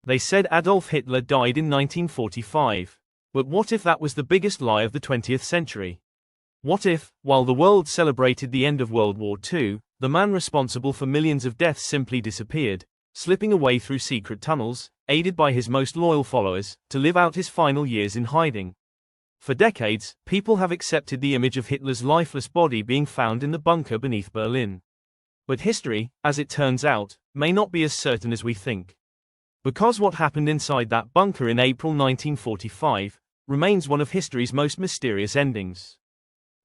They said Adolf Hitler died in 1945. But what if that was the biggest lie of the 20th century? What if, while the world celebrated the end of World War II, the man responsible for millions of deaths simply disappeared, slipping away through secret tunnels, aided by his most loyal followers, to live out his final years in hiding? For decades, people have accepted the image of Hitler's lifeless body being found in the bunker beneath Berlin. But history, as it turns out, may not be as certain as we think. Because what happened inside that bunker in April 1945 remains one of history's most mysterious endings.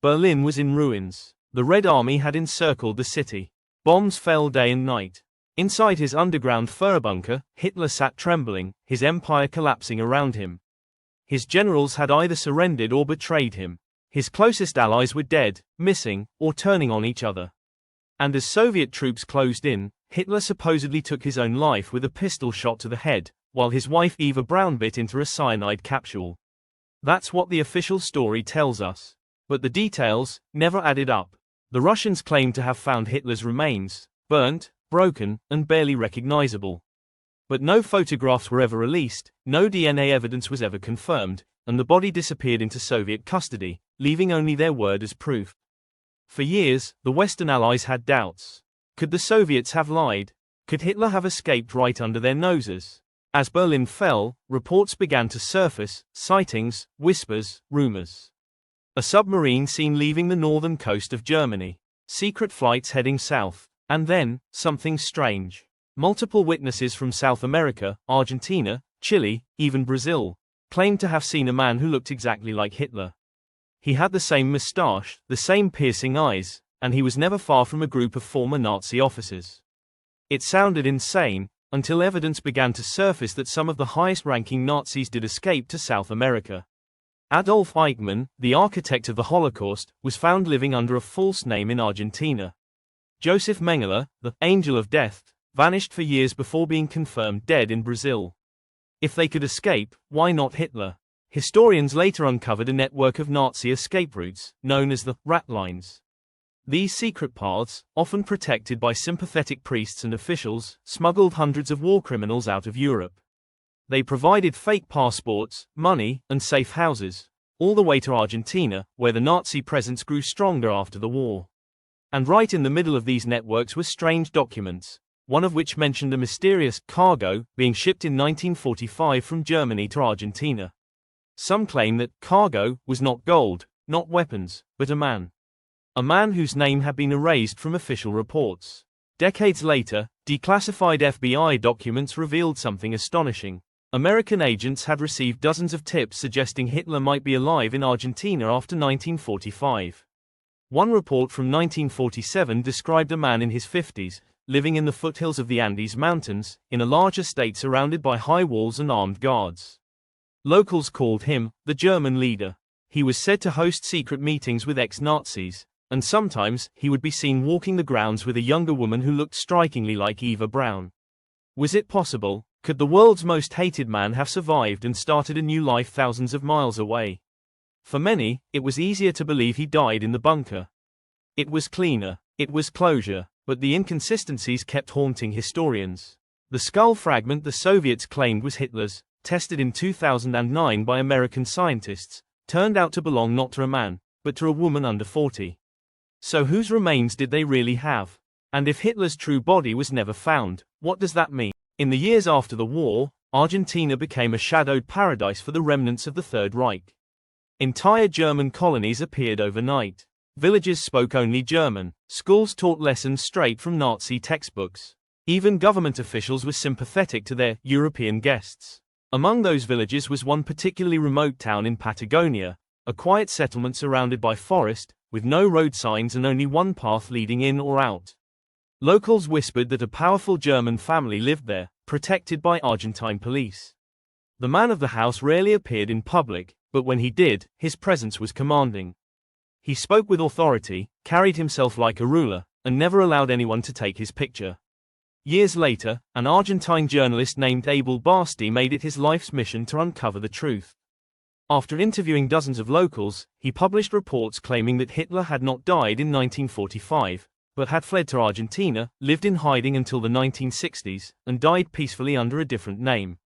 Berlin was in ruins. The Red Army had encircled the city. Bombs fell day and night. Inside his underground fur bunker, Hitler sat trembling, his empire collapsing around him. His generals had either surrendered or betrayed him. His closest allies were dead, missing, or turning on each other. And as Soviet troops closed in, Hitler supposedly took his own life with a pistol shot to the head, while his wife Eva Braun bit into a cyanide capsule. That's what the official story tells us. But the details never added up. The Russians claimed to have found Hitler's remains, burnt, broken, and barely recognizable. But no photographs were ever released, no DNA evidence was ever confirmed, and the body disappeared into Soviet custody, leaving only their word as proof. For years, the Western Allies had doubts. Could the Soviets have lied? Could Hitler have escaped right under their noses? As Berlin fell, reports began to surface, sightings, whispers, rumors. A submarine seen leaving the northern coast of Germany. Secret flights heading south. And then, something strange. Multiple witnesses from South America, Argentina, Chile, even Brazil, claimed to have seen a man who looked exactly like Hitler. He had the same mustache, the same piercing eyes, and he was never far from a group of former Nazi officers. It sounded insane, until evidence began to surface that some of the highest-ranking Nazis did escape to South America. Adolf Eichmann, the architect of the Holocaust, was found living under a false name in Argentina. Joseph Mengele, the Angel of Death, vanished for years before being confirmed dead in Brazil. If they could escape, why not Hitler? Historians later uncovered a network of Nazi escape routes, known as the rat lines. These secret paths, often protected by sympathetic priests and officials, smuggled hundreds of war criminals out of Europe. They provided fake passports, money, and safe houses, all the way to Argentina, where the Nazi presence grew stronger after the war. And right in the middle of these networks were strange documents, one of which mentioned a mysterious cargo being shipped in 1945 from Germany to Argentina. Some claim that cargo was not gold, not weapons, but a man. A man whose name had been erased from official reports. Decades later, declassified FBI documents revealed something astonishing. American agents had received dozens of tips suggesting Hitler might be alive in Argentina after 1945. One report from 1947 described a man in his 50s, living in the foothills of the Andes Mountains, in a large estate surrounded by high walls and armed guards. Locals called him the German leader. He was said to host secret meetings with ex-Nazis, and sometimes he would be seen walking the grounds with a younger woman who looked strikingly like Eva Braun. Was it possible? Could the world's most hated man have survived and started a new life thousands of miles away? For many, it was easier to believe he died in the bunker. It was cleaner. It was closure. But the inconsistencies kept haunting historians. The skull fragment the Soviets claimed was Hitler's, tested in 2009 by American scientists, turned out to belong not to a man, but to a woman under 40. So whose remains did they really have? And if Hitler's true body was never found, what does that mean? In the years after the war, Argentina became a shadowed paradise for the remnants of the Third Reich. Entire German colonies appeared overnight. Villages spoke only German, schools taught lessons straight from Nazi textbooks. Even government officials were sympathetic to their European guests. Among those villages was one particularly remote town in Patagonia, a quiet settlement surrounded by forest, with no road signs and only one path leading in or out. Locals whispered that a powerful German family lived there, protected by Argentine police. The man of the house rarely appeared in public, but when he did, his presence was commanding. He spoke with authority, carried himself like a ruler, and never allowed anyone to take his picture. Years later, an Argentine journalist named Abel Basti made it his life's mission to uncover the truth. After interviewing dozens of locals, he published reports claiming that Hitler had not died in 1945, but had fled to Argentina, lived in hiding until the 1960s, and died peacefully under a different name.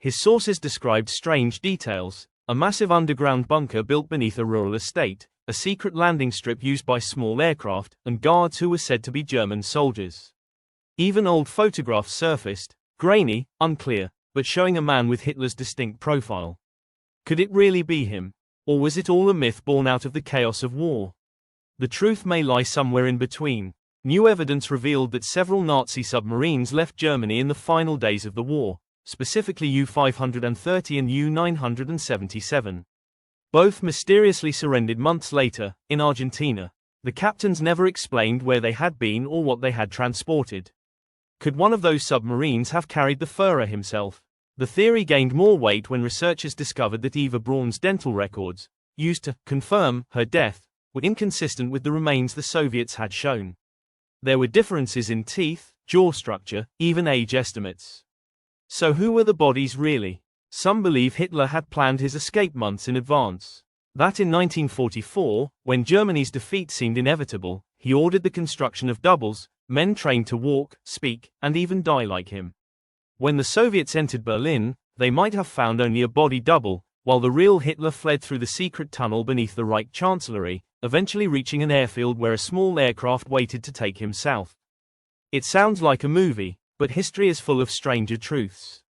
His sources described strange details: a massive underground bunker built beneath a rural estate, a secret landing strip used by small aircraft, and guards who were said to be German soldiers. Even old photographs surfaced, grainy, unclear, but showing a man with Hitler's distinct profile. Could it really be him? Or was it all a myth born out of the chaos of war? The truth may lie somewhere in between. New evidence revealed that several Nazi submarines left Germany in the final days of the war, specifically U-530 and U-977. Both mysteriously surrendered months later, in Argentina. The captains never explained where they had been or what they had transported. Could one of those submarines have carried the Führer himself? The theory gained more weight when researchers discovered that Eva Braun's dental records, used to confirm her death, were inconsistent with the remains the Soviets had shown. There were differences in teeth, jaw structure, even age estimates. So who were the bodies really? Some believe Hitler had planned his escape months in advance. That in 1944, when Germany's defeat seemed inevitable, he ordered the construction of doubles, men trained to walk, speak, and even die like him. When the Soviets entered Berlin, they might have found only a body double, while the real Hitler fled through the secret tunnel beneath the Reich Chancellery, eventually reaching an airfield where a small aircraft waited to take him south. It sounds like a movie, but history is full of stranger truths.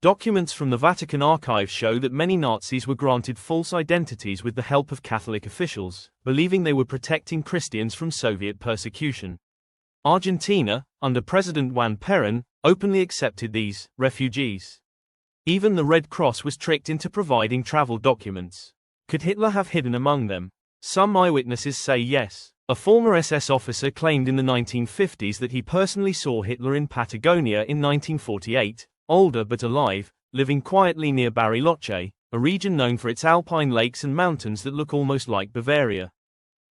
Documents from the Vatican archives show that many Nazis were granted false identities with the help of Catholic officials, believing they were protecting Christians from Soviet persecution. Argentina, under President Juan Perón, openly accepted these refugees. Even the Red Cross was tricked into providing travel documents. Could Hitler have hidden among them? Some eyewitnesses say yes. A former SS officer claimed in the 1950s that he personally saw Hitler in Patagonia in 1948, older but alive, living quietly near Bariloche, a region known for its alpine lakes and mountains that look almost like Bavaria.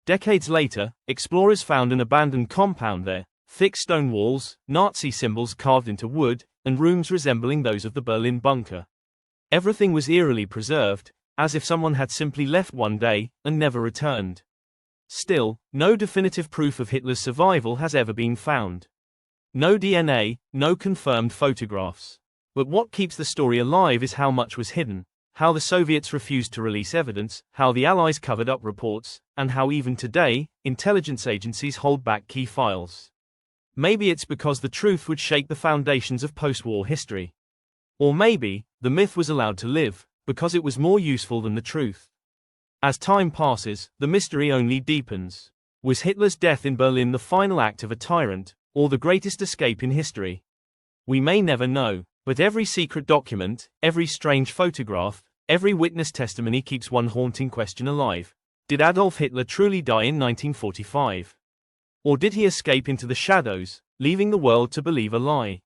Decades later, explorers found an abandoned compound there, thick stone walls, Nazi symbols carved into wood, and rooms resembling those of the Berlin bunker. Everything was eerily preserved, as if someone had simply left one day and never returned. Still, no definitive proof of Hitler's survival has ever been found. No DNA, no confirmed photographs. But what keeps the story alive is how much was hidden, how the Soviets refused to release evidence, how the Allies covered up reports, and how even today, intelligence agencies hold back key files. Maybe it's because the truth would shake the foundations of post-war history. Or maybe, the myth was allowed to live, because it was more useful than the truth. As time passes, the mystery only deepens. Was Hitler's death in Berlin the final act of a tyrant, or the greatest escape in history? We may never know, but every secret document, every strange photograph, every witness testimony keeps one haunting question alive. Did Adolf Hitler truly die in 1945? Or did he escape into the shadows, leaving the world to believe a lie?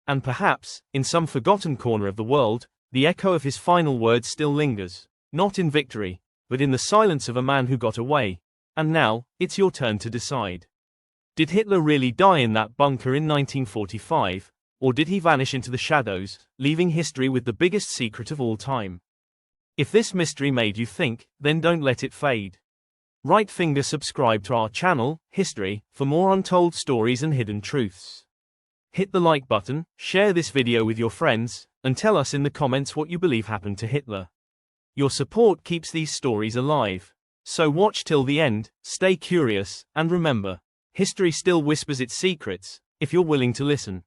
And perhaps, in some forgotten corner of the world, the echo of his final words still lingers, not in victory, but in the silence of a man who got away. And now, it's your turn to decide. Did Hitler really die in that bunker in 1945? Or did he vanish into the shadows, leaving history with the biggest secret of all time? If this mystery made you think, then don't let it fade. Right finger subscribe to our channel, History, for more untold stories and hidden truths. Hit the like button, share this video with your friends, and tell us in the comments what you believe happened to Hitler. Your support keeps these stories alive. So watch till the end, stay curious, and remember, history still whispers its secrets, if you're willing to listen.